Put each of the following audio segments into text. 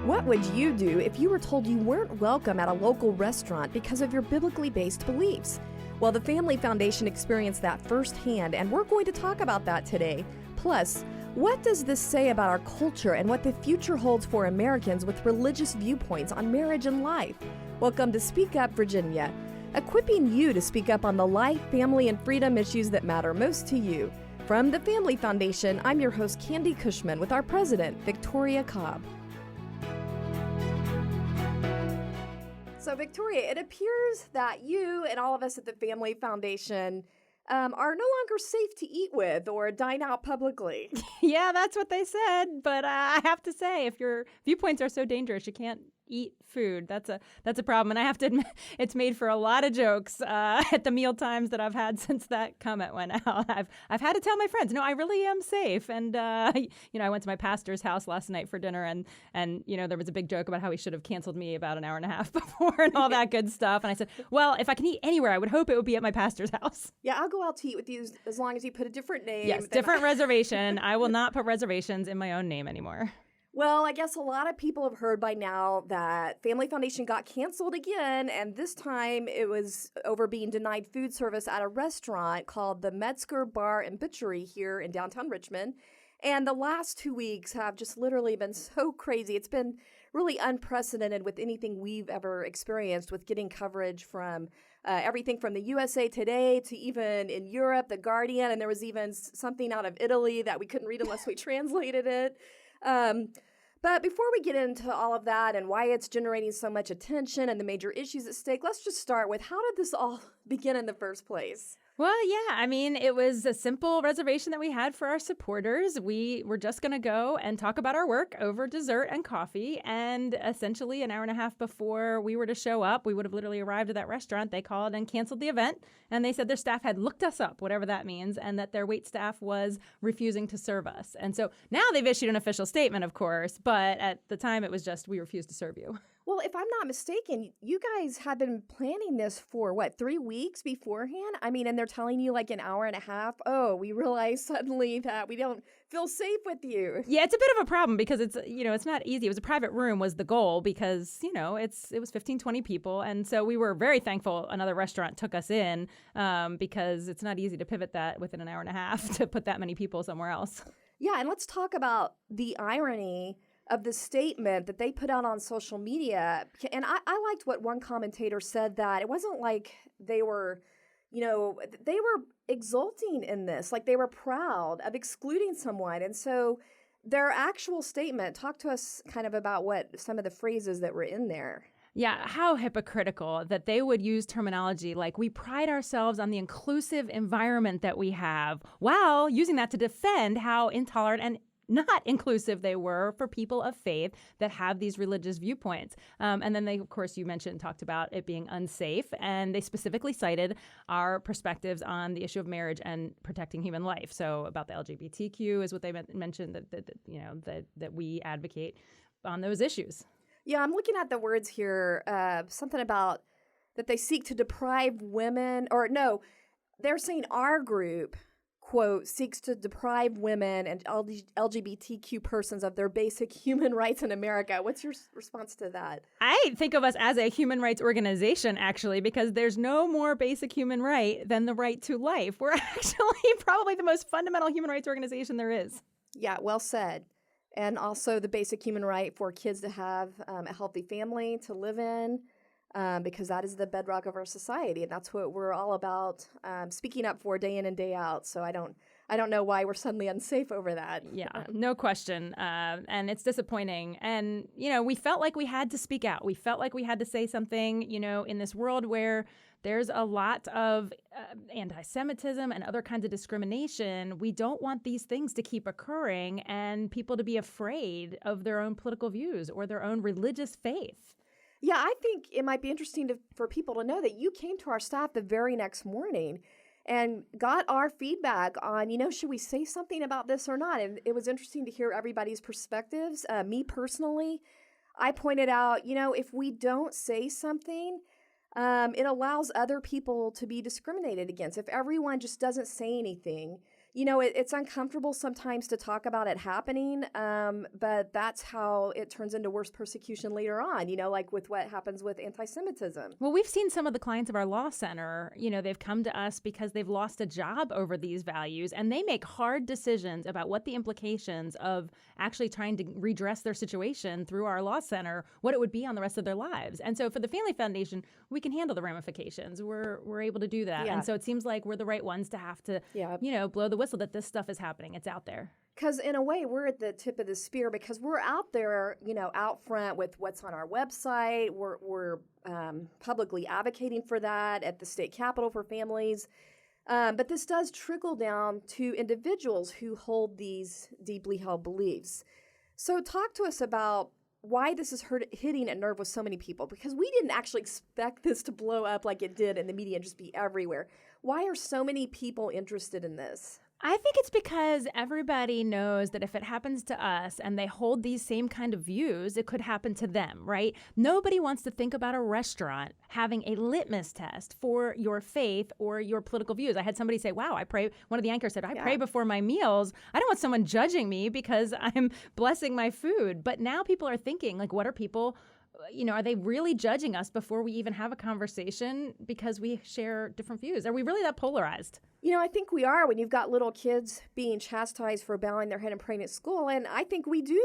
What would you do if you were told you weren't welcome at a local restaurant because of your biblically based beliefs? Well, the Family Foundation experienced that firsthand, and we're going to talk about that today. Plus, what does this say about our culture and what the future holds for Americans with religious viewpoints on marriage and life? Welcome to Speak Up, Virginia, equipping you to speak up on the life, family, and freedom issues that matter most to you. From the Family Foundation, I'm your host, Candi Cushman, with our president, Victoria Cobb. So, Victoria, it appears that you and all of us at the Family Foundation are no longer safe to eat with or dine out publicly. Yeah, that's what they said. But I have to say, if your viewpoints are so dangerous, you can't eat food. That's a problem. And I have to admit, it's made for a lot of jokes at the meal times that I've had since that comment went out. I've had to tell my friends, no, I really am safe. And I went to my pastor's house last night for dinner, and there was a big joke about how he should have canceled me about an hour and a half before and all that good stuff. And I said, well, if I can eat anywhere, I would hope it would be at my pastor's house. Yeah, I'll go out to eat with you as long as you put a different name. Yes, different reservation. I will not put reservations in my own name anymore. Well, I guess a lot of people have heard by now that Family Foundation got canceled again, and this time it was over being denied food service at a restaurant called the Metzger Bar and Butchery here in downtown Richmond. And the last 2 weeks have just literally been so crazy. It's been really unprecedented with anything we've ever experienced, with getting coverage from everything from the USA Today to even in Europe, The Guardian, and there was even something out of Italy that we couldn't read unless we translated it. But before we get into all of that and why it's generating so much attention and the major issues at stake, let's just start with, how did this all begin in the first place? Well, yeah, I mean, it was a simple reservation that we had for our supporters. We were just going to go and talk about our work over dessert and coffee. And essentially an hour and a half before we were to show up, we would have literally arrived at that restaurant. They called and canceled the event. And they said their staff had looked us up, whatever that means, and that their wait staff was refusing to serve us. And so now they've issued an official statement, of course. But at the time, it was just, we refuse to serve you. Well, if I'm not mistaken, you guys had been planning this for, 3 weeks beforehand? I mean, and they're telling you like an hour and a half, oh, we realize suddenly that we don't feel safe with you. Yeah, it's a bit of a problem because it's not easy. It was a private room was the goal because, it was 15, 20 people. And so we were very thankful another restaurant took us in because it's not easy to pivot that within an hour and a half to put that many people somewhere else. Yeah, and let's talk about the irony of the statement that they put out on social media. And I liked what one commentator said, that it wasn't like they were, they were exulting in this, like they were proud of excluding someone. And so their actual statement, talk to us kind of about what some of the phrases that were in there. Yeah, how hypocritical that they would use terminology like, we pride ourselves on the inclusive environment that we have, while using that to defend how intolerant and not inclusive they were for people of faith that have these religious viewpoints. And then they, of course, you talked about it being unsafe. And they specifically cited our perspectives on the issue of marriage and protecting human life. So about the LGBTQ is what they mentioned, that we advocate on those issues. Yeah, I'm looking at the words here, something about that they seek to deprive women, or no, they're saying our group, quote, seeks to deprive women and LGBTQ persons of their basic human rights in America. What's your response to that? I think of us as a human rights organization, actually, because there's no more basic human right than the right to life. We're actually probably the most fundamental human rights organization there is. Yeah, well said. And also the basic human right for kids to have a healthy family to live in. Because that is the bedrock of our society, and that's what we're all about speaking up for day in and day out. So I don't know why we're suddenly unsafe over that. Yeah, no question. And it's disappointing. And, we felt like we had to speak out. We felt like we had to say something, in this world where there's a lot of anti-Semitism and other kinds of discrimination. We don't want these things to keep occurring and people to be afraid of their own political views or their own religious faith. Yeah, I think it might be interesting for people to know that you came to our staff the very next morning and got our feedback on, should we say something about this or not? And it was interesting to hear everybody's perspectives. Me personally, I pointed out, if we don't say something, it allows other people to be discriminated against. If everyone just doesn't say anything, It's uncomfortable sometimes to talk about it happening, but that's how it turns into worse persecution later on, like with what happens with anti-Semitism. Well, we've seen some of the clients of our law center, they've come to us because they've lost a job over these values, and they make hard decisions about what the implications of actually trying to redress their situation through our law center, what it would be on the rest of their lives. And so for the Family Foundation, we can handle the ramifications. We're able to do that. Yeah. And so it seems like we're the right ones to have to, blow the whistle that this stuff is happening. It's out there. Because in a way, we're at the tip of the spear because we're out there, out front with what's on our website. We're publicly advocating for that at the state capitol for families. But this does trickle down to individuals who hold these deeply held beliefs. So talk to us about why this is hitting a nerve with so many people, because we didn't actually expect this to blow up like it did in the media and just be everywhere. Why are so many people interested in this? I think it's because everybody knows that if it happens to us and they hold these same kind of views, it could happen to them, right? Nobody wants to think about a restaurant having a litmus test for your faith or your political views. I had somebody say, wow, I pray. One of the anchors said, I pray before my meals. I don't want someone judging me because I'm blessing my food. But now people are thinking, like, what are people... are they really judging us before we even have a conversation because we share different views? Are we really that polarized? I think we are when you've got little kids being chastised for bowing their head and praying at school. And I think we do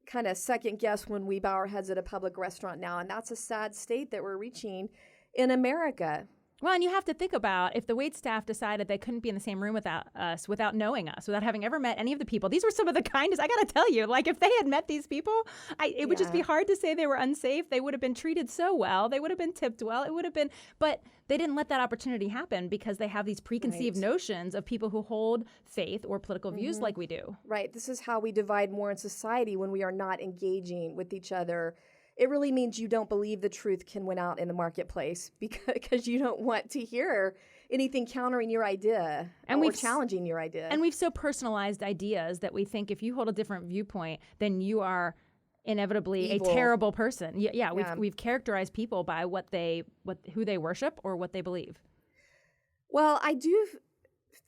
kind of second guess when we bow our heads at a public restaurant now. And that's a sad state that we're reaching in America. Well, and you have to think about if the waitstaff decided they couldn't be in the same room without us, without knowing us, without having ever met any of the people. These were some of the kindest. I got to tell you, like if they had met these people, it would just be hard to say they were unsafe. They would have been treated so well. They would have been tipped well. It would have been, but they didn't let that opportunity happen because they have these preconceived notions of people who hold faith or political views like we do. Right. This is how we divide more in society when we are not engaging with each other. It really means you don't believe the truth can win out in the marketplace because you don't want to hear anything countering your idea or challenging your idea. And we've so personalized ideas that we think if you hold a different viewpoint, then you are inevitably evil. A terrible person. We've characterized people by who they worship or what they believe. Well, I do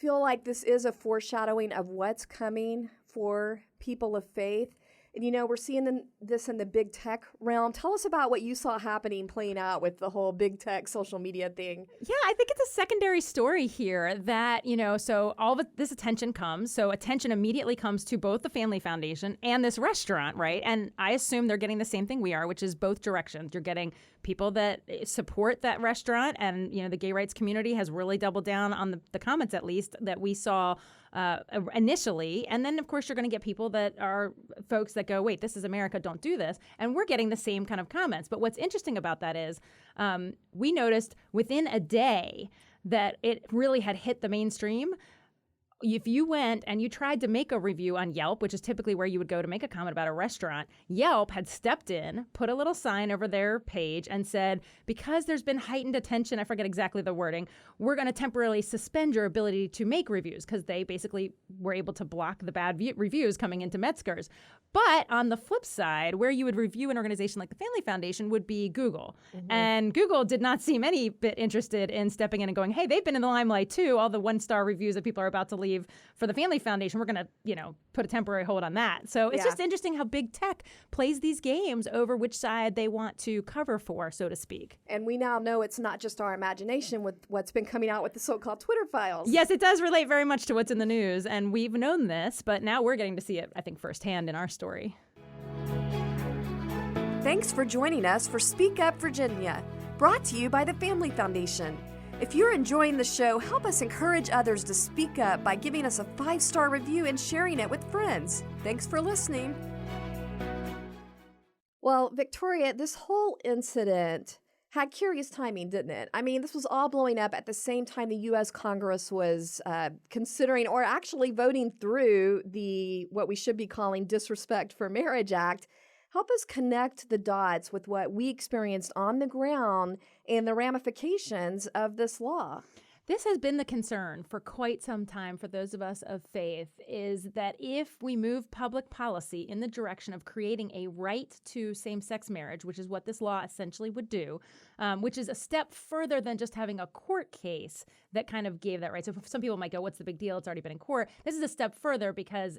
feel like this is a foreshadowing of what's coming for people of faith. And, we're seeing this in the big tech realm. Tell us about what you saw playing out with the whole big tech social media thing. Yeah, I think it's a secondary story here that, so all of this attention comes. So attention immediately comes to both the Family Foundation and this restaurant, right? And I assume they're getting the same thing we are, which is both directions. You're getting people that support that restaurant. And, the gay rights community has really doubled down on the comments, at least, that we saw initially. And then, of course, you're going to get people that are folks that go, wait, this is America, don't do this. And we're getting the same kind of comments. But what's interesting about that is we noticed within a day that it really had hit the mainstream. If you went and you tried to make a review on Yelp, which is typically where you would go to make a comment about a restaurant, Yelp had stepped in, put a little sign over their page and said, because there's been heightened attention, I forget exactly the wording, we're going to temporarily suspend your ability to make reviews, because they basically were able to block the bad reviews coming into Metzger's. But on the flip side, where you would review an organization like the Family Foundation would be Google. Mm-hmm. And Google did not seem any bit interested in stepping in and going, hey, they've been in the limelight too. All the one-star reviews that people are about to leave for the Family Foundation, we're going to, put a temporary hold on that. So it's just interesting how big tech plays these games over which side they want to cover for, so to speak. And we now know it's not just our imagination with what's been coming out with the so-called Twitter files. Yes, it does relate very much to what's in the news. And we've known this, but now we're getting to see it, I think, firsthand in our story. Thanks for joining us for Speak Up Virginia, brought to you by the Family Foundation. If you're enjoying the show, help us encourage others to speak up by giving us a 5-star review and sharing it with friends. Thanks for listening. Well, Victoria, this whole incident had curious timing, didn't it? I mean, this was all blowing up at the same time the U.S. Congress was considering or actually voting through what we should be calling Disrespect for Marriage Act. Help us connect the dots with what we experienced on the ground and the ramifications of this law. This has been the concern for quite some time for those of us of faith, is that if we move public policy in the direction of creating a right to same-sex marriage, which is what this law essentially would do, which is a step further than just having a court case that kind of gave that right. So some people might go, what's the big deal? It's already been in court. This is a step further because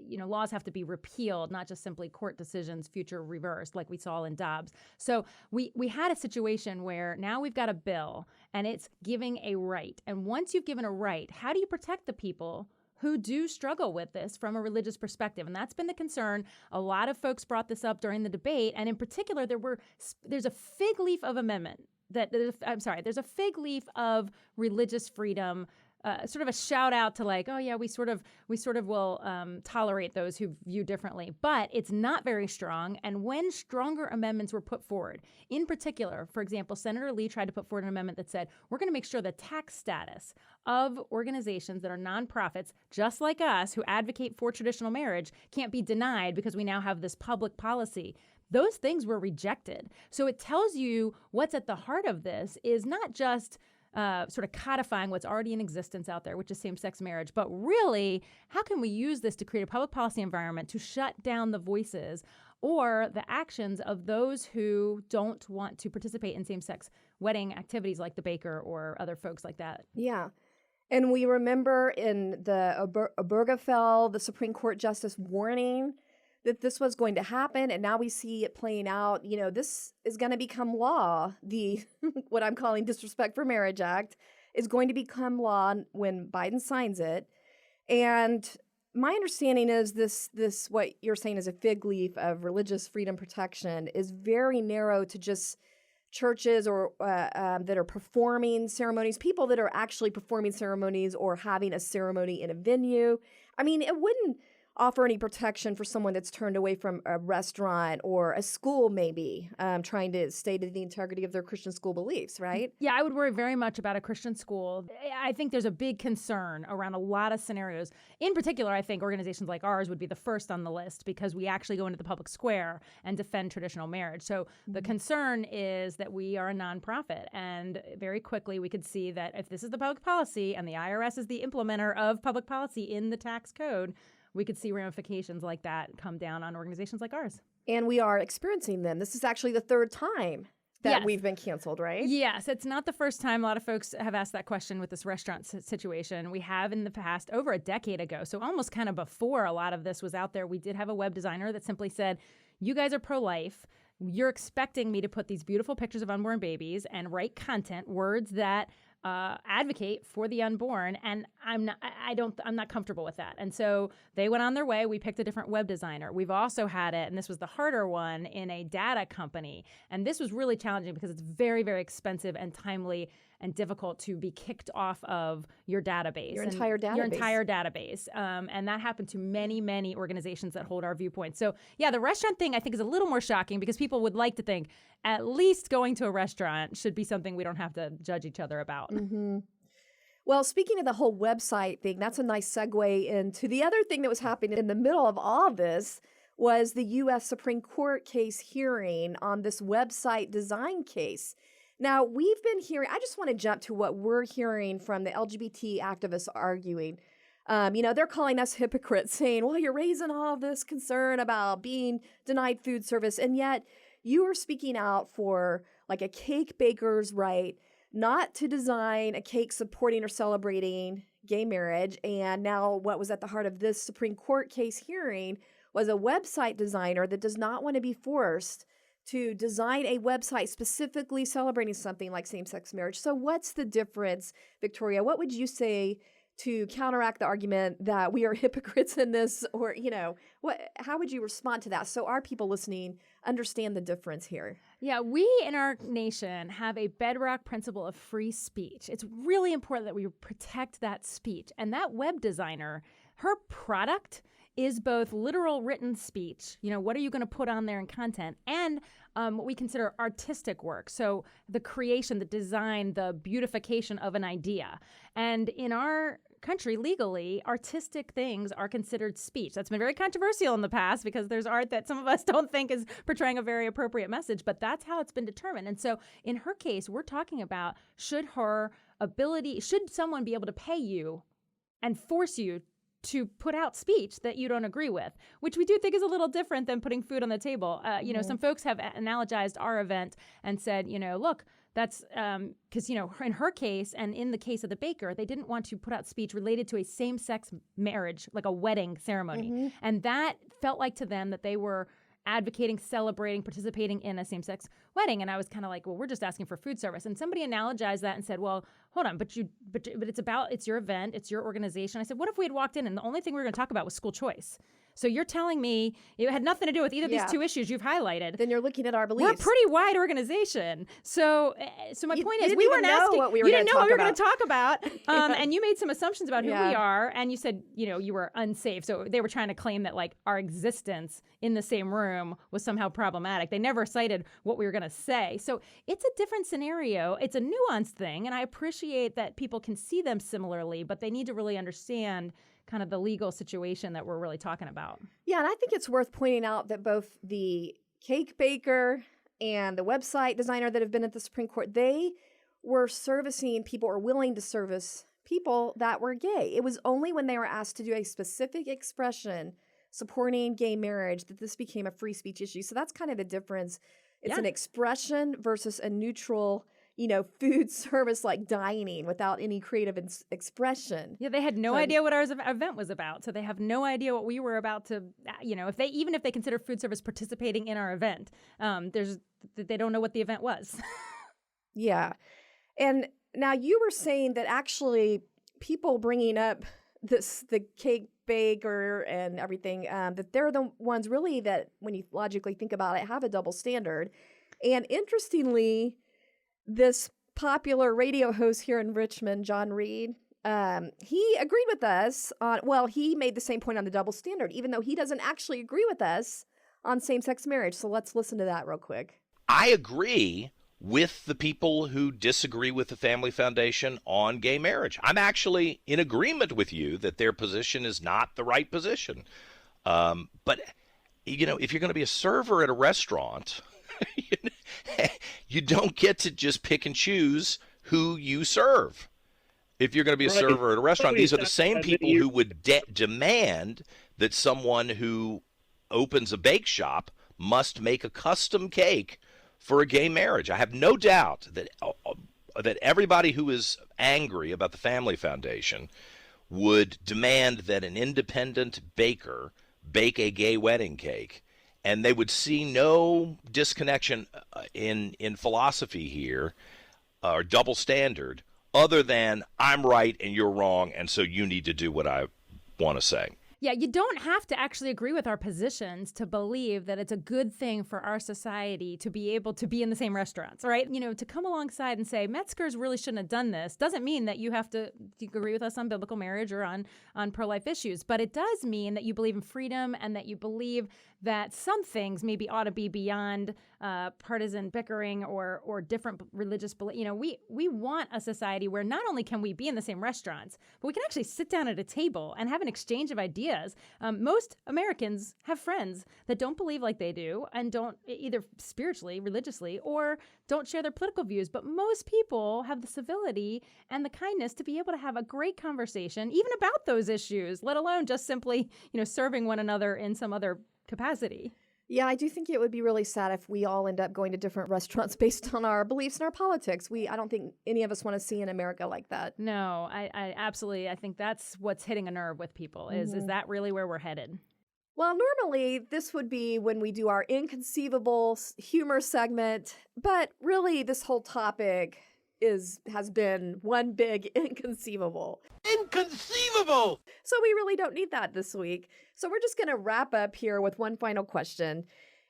laws have to be repealed, not just simply court decisions, future reversed, like we saw in Dobbs. So we had a situation where now we've got a bill and it's giving a right. And once you've given a right, how do you protect the people who do struggle with this from a religious perspective? And that's been the concern. A lot of folks brought this up during the debate. And in particular, there's a fig leaf of amendment there's a fig leaf of religious freedom, sort of a shout out to like, oh yeah, we sort of will tolerate those who view differently, but it's not very strong. And when stronger amendments were put forward, in particular, for example, Senator Lee tried to put forward an amendment that said, we're going to make sure the tax status of organizations that are nonprofits, just like us, who advocate for traditional marriage, can't be denied because we now have this public policy. Those things were rejected. So it tells you what's at the heart of this is not just sort of codifying what's already in existence out there, which is same-sex marriage, but really, how can we use this to create a public policy environment to shut down the voices or the actions of those who don't want to participate in same-sex wedding activities like the baker or other folks like that? Yeah. And we remember in the Obergefell, the Supreme Court justice warning that this was going to happen, and now we see it playing out. This is going to become law. The what I'm calling Disrespect for Marriage Act is going to become law when Biden signs it. And my understanding is this what you're saying is a fig leaf of religious freedom protection is very narrow to just churches or that are performing ceremonies, people that are actually performing ceremonies or having a ceremony in a venue. I mean, it wouldn't offer any protection for someone that's turned away from a restaurant or a school, maybe trying to stay to the integrity of their Christian school beliefs, right? Yeah, I would worry very much about a Christian school. I think there's a big concern around a lot of scenarios. In particular, I think organizations like ours would be the first on the list because we actually go into the public square and defend traditional marriage. So the concern is that we are a nonprofit, and very quickly we could see that if this is the public policy and the IRS is the implementer of public policy in the tax code, we could see ramifications like that come down on organizations like ours. And we are experiencing them. This is actually the third time that we've been canceled, right? Yes, it's not the first time. A lot of folks have asked that question with this restaurant situation. We have in the past, over a decade ago, so almost kind of before a lot of this was out there, we did have a web designer that simply said, you guys are pro-life. You're expecting me to put these beautiful pictures of unborn babies and write content, words that advocate for the unborn, and I'm not comfortable with that. And so they went on their way. We picked a different web designer. We've also had it, and this was the harder one, in a data company. And this was really challenging because it's very, very expensive and timely and difficult to be kicked off of your database. Your entire database. And that happened to many, many organizations that hold our viewpoints. So yeah, the restaurant thing I think is a little more shocking because people would like to think at least going to a restaurant should be something we don't have to judge each other about. Mm-hmm. Well, speaking of the whole website thing, that's a nice segue into the other thing that was happening in the middle of all this was the U.S. Supreme Court case hearing on this website design case. Now, we've been hearing, I just want to jump to what we're hearing from the LGBT activists arguing. They're calling us hypocrites, saying, well, you're raising all this concern about being denied food service, and yet you are speaking out for like a cake baker's right not to design a cake supporting or celebrating gay marriage. And now what was at the heart of this Supreme Court case hearing was a website designer that does not want to be forced to design a website specifically celebrating something like same-sex marriage. So what's the difference, Victoria? What would you say to counteract the argument that we are hypocrites in this? Or, how would you respond to that so our people listening understand the difference here? Yeah, we in our nation have a bedrock principle of free speech. It's really important that we protect that speech. And that web designer, her product is both literal written speech, what are you going to put on there in content, and what we consider artistic work. So the creation, the design, the beautification of an idea. And in our country, legally, artistic things are considered speech. That's been very controversial in the past because there's art that some of us don't think is portraying a very appropriate message, but that's how it's been determined. And so in her case, we're talking about should her ability, should someone be able to pay you and force you to put out speech that you don't agree with, which we do think is a little different than putting food on the table. Some folks have analogized our event and said, look, that's because, in her case and in the case of the baker, they didn't want to put out speech related to a same-sex marriage, like a wedding ceremony. And that felt like to them that they were advocating, celebrating, participating in a same-sex wedding. And I was kind of like, well, we're just asking for food service. And somebody analogized that and said, well, hold on, but it's your event, it's your organization. I said, what if we had walked in and the only thing we were going to talk about was school choice? So you're telling me it had nothing to do with either of these two issues you've highlighted. Then you're looking at our beliefs. We're a pretty wide organization. So my point is, we weren't asking what we were going to talk about. You didn't know what we were going to talk about. And you made some assumptions about who we are. And you said, you were unsafe. So they were trying to claim that like our existence in the same room was somehow problematic. They never cited what we were going to say. So it's a different scenario. It's a nuanced thing. And I appreciate that people can see them similarly, but they need to really understand kind of the legal situation that we're really talking about. Yeah, and I think it's worth pointing out that both the cake baker and the website designer that have been at the Supreme Court, they were servicing people or willing to service people that were gay. It was only when they were asked to do a specific expression supporting gay marriage that this became a free speech issue. So that's kind of the difference. It's an expression versus a neutral food service like dining without any creative expression. Yeah, they had no idea what our event was about. So they have no idea what we were about to, if they consider food service participating in our event, they don't know what the event was. Yeah. And now you were saying that actually people bringing up the cake baker and everything, that they're the ones really that, when you logically think about it, have a double standard. And interestingly, this popular radio host here in Richmond, John Reed, he agreed with us he made the same point on the double standard, even though he doesn't actually agree with us on same-sex marriage. So let's listen to that real quick. I agree with the people who disagree with the Family Foundation on gay marriage. I'm actually in agreement with you that their position is not the right position. But, if you're going to be a server at a restaurant, you don't get to just pick and choose who you serve. If you're going to be a server at a restaurant, these are the same people who would demand that someone who opens a bake shop must make a custom cake for a gay marriage. I have no doubt that everybody who is angry about the Family Foundation would demand that an independent baker bake a gay wedding cake. And they would see no disconnection in philosophy here, or double standard, other than I'm right and you're wrong, and so you need to do what I want to say. Yeah, you don't have to actually agree with our positions to believe that it's a good thing for our society to be able to be in the same restaurants, right? To come alongside and say, Metzger's really shouldn't have done this doesn't mean that you have to agree with us on biblical marriage or on pro-life issues. But it does mean that you believe in freedom and that you believe that some things maybe ought to be beyond partisan bickering or different religious beliefs. We want a society where not only can we be in the same restaurants, but we can actually sit down at a table and have an exchange of ideas. Most Americans have friends that don't believe like they do and don't either spiritually, religiously, or don't share their political views. But most people have the civility and the kindness to be able to have a great conversation, even about those issues, let alone just simply, serving one another in some other capacity. Yeah, I do think it would be really sad if we all end up going to different restaurants based on our beliefs and our politics. I don't think any of us want to see in America like that. No, I absolutely. I think that's what's hitting a nerve with people. Is that really where we're headed? Well, normally this would be when we do our inconceivable humor segment, but really this whole topic has been one big inconceivable. Inconceivable! So we really don't need that this week. So we're just going to wrap up here with one final question.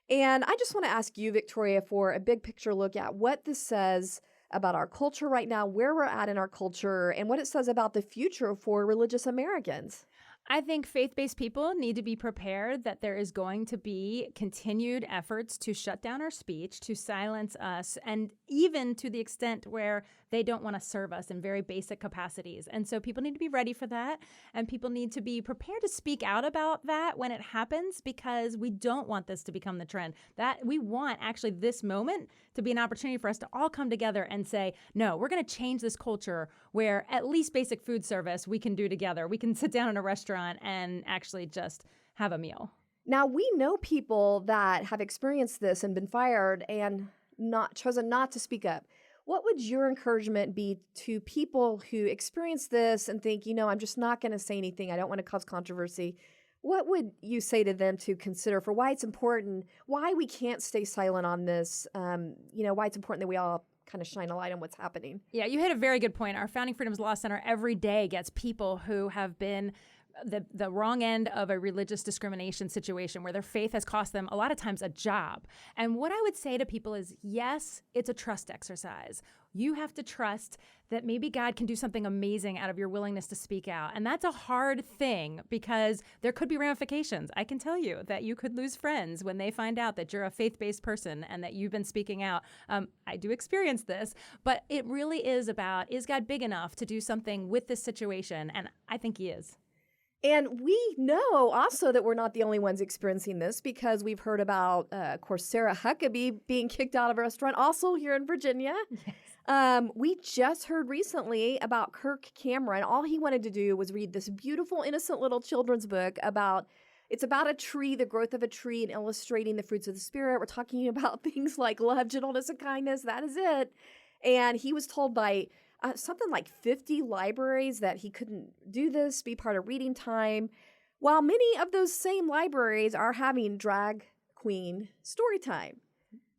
And I just want to ask you, Victoria, for a big picture look at what this says about our culture right now, where we're at in our culture, and what it says about the future for religious Americans. I think faith-based people need to be prepared that there is going to be continued efforts to shut down our speech, to silence us, and even to the extent where they don't want to serve us in very basic capacities. And so people need to be ready for that, and people need to be prepared to speak out about that when it happens, because we don't want this to become the trend. That we want actually this moment to be an opportunity for us to all come together and say, no, we're going to change this culture where at least basic food service we can do together. We can sit down in a restaurant and actually just have a meal. Now, we know people that have experienced this and been fired and chosen not to speak up. What would your encouragement be to people who experience this and think, I'm just not going to say anything. I don't want to cause controversy. What would you say to them to consider for why it's important, why we can't stay silent on this, why it's important that we all kind of shine a light on what's happening? Yeah, you hit a very good point. Our Founding Freedoms Law Center every day gets people who have been the wrong end of a religious discrimination situation where their faith has cost them a lot of times a job. And what I would say to people is, yes, it's a trust exercise. You have to trust that maybe God can do something amazing out of your willingness to speak out. And that's a hard thing because there could be ramifications. I can tell you that you could lose friends when they find out that you're a faith-based person and that you've been speaking out. I do experience this, but it really is about, is God big enough to do something with this situation? And I think he is. And we know also that we're not the only ones experiencing this because we've heard about, of course, Sarah Huckabee being kicked out of a restaurant, also here in Virginia. Yes. We just heard recently about Kirk Cameron. All he wanted to do was read this beautiful, innocent little children's book it's about a tree, the growth of a tree, and illustrating the fruits of the Spirit. We're talking about things like love, gentleness, and kindness. That is it. And he was told by something like 50 libraries that he couldn't do this, be part of reading time, while many of those same libraries are having drag queen story time.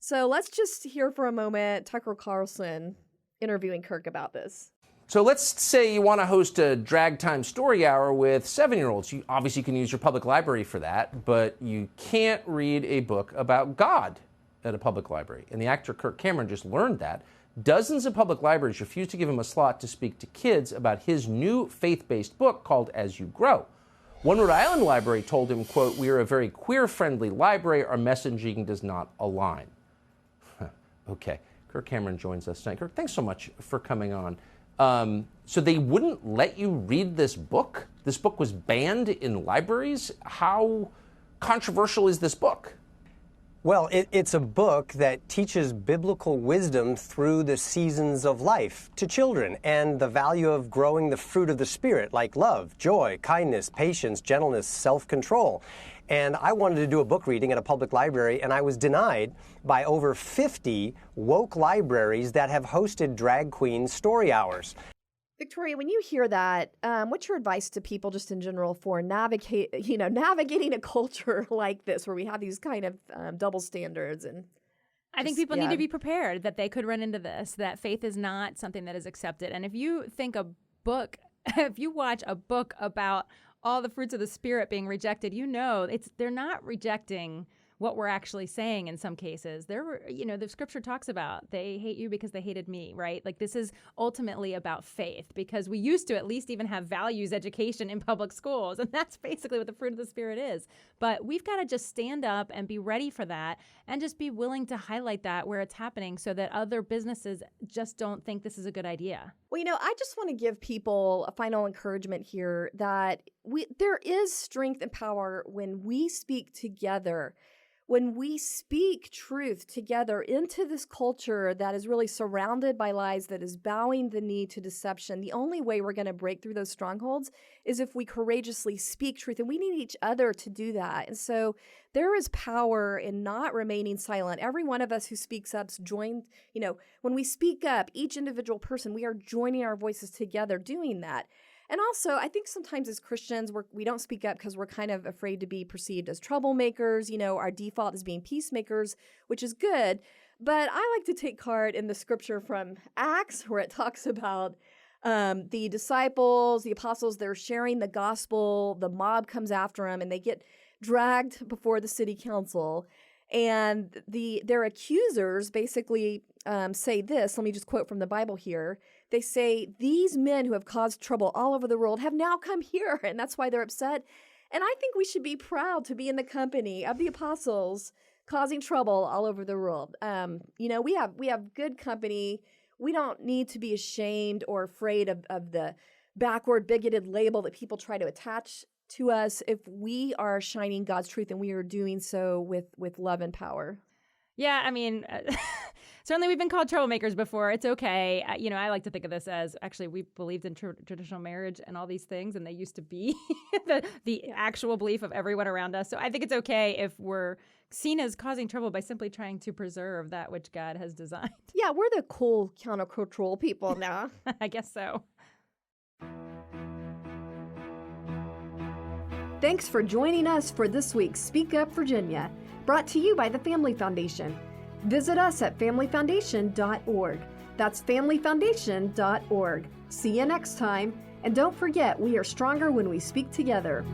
So let's just hear for a moment Tucker Carlson interviewing Kirk about this. So let's say you want to host a drag time story hour with 7-year-olds. You obviously can use your public library for that, but you can't read a book about God at a public library. And the actor Kirk Cameron just learned that. Dozens of public libraries refused to give him a slot to speak to kids about his new faith-based book called As You Grow. One Rhode Island library told him, quote, "We are a very queer-friendly library. Our messaging does not align." Okay, Kirk Cameron joins us tonight. Kirk, thanks so much for coming on. So they wouldn't let you read this book? This book was banned in libraries? How controversial is this book? Well, it's a book that teaches biblical wisdom through the seasons of life to children and the value of growing the fruit of the Spirit, like love, joy, kindness, patience, gentleness, self-control. And I wanted to do a book reading at a public library, and I was denied by over 50 woke libraries that have hosted drag queen story hours. Victoria, when you hear that, what's your advice to people just in general for navigating a culture like this where we have these kind of double standards? And I think people need to be prepared that they could run into this, that faith is not something that is accepted. And if you think if you watch a book about all the fruits of the Spirit being rejected, they're not rejecting what we're actually saying in some cases. The scripture talks about they hate you because they hated me, right? Like this is ultimately about faith because we used to at least even have values education in public schools. And that's basically what the fruit of the Spirit is. But we've got to just stand up and be ready for that and just be willing to highlight that where it's happening so that other businesses just don't think this is a good idea. Well, I just want to give people a final encouragement here that there is strength and power when we speak together. When we speak truth together into this culture that is really surrounded by lies, that is bowing the knee to deception, the only way we're going to break through those strongholds is if we courageously speak truth. And we need each other to do that. And so there is power in not remaining silent. Every one of us who speaks up joins, when we speak up, each individual person, we are joining our voices together doing that. And also, I think sometimes as Christians, we don't speak up because we're kind of afraid to be perceived as troublemakers. Our default is being peacemakers, which is good. But I like to take heart in the scripture from Acts where it talks about the disciples, the apostles, they're sharing the gospel. The mob comes after them and they get dragged before the city council. And their accusers basically say this. Let me just quote from the Bible here. They say, these men who have caused trouble all over the world have now come here, and that's why they're upset. And I think we should be proud to be in the company of the apostles causing trouble all over the world. We have good company. We don't need to be ashamed or afraid of the backward, bigoted label that people try to attach to us if we are shining God's truth and we are doing so with love and power. Yeah, I mean, certainly we've been called troublemakers before. It's okay. I like to think of this as actually we believed in traditional marriage and all these things, and they used to be the actual belief of everyone around us. So I think it's okay if we're seen as causing trouble by simply trying to preserve that which God has designed. Yeah, we're the cool countercultural people now. I guess so. Thanks for joining us for this week's Speak Up Virginia, brought to you by the Family Foundation. Visit us at familyfoundation.org. That's familyfoundation.org. See you next time, and don't forget, we are stronger when we speak together.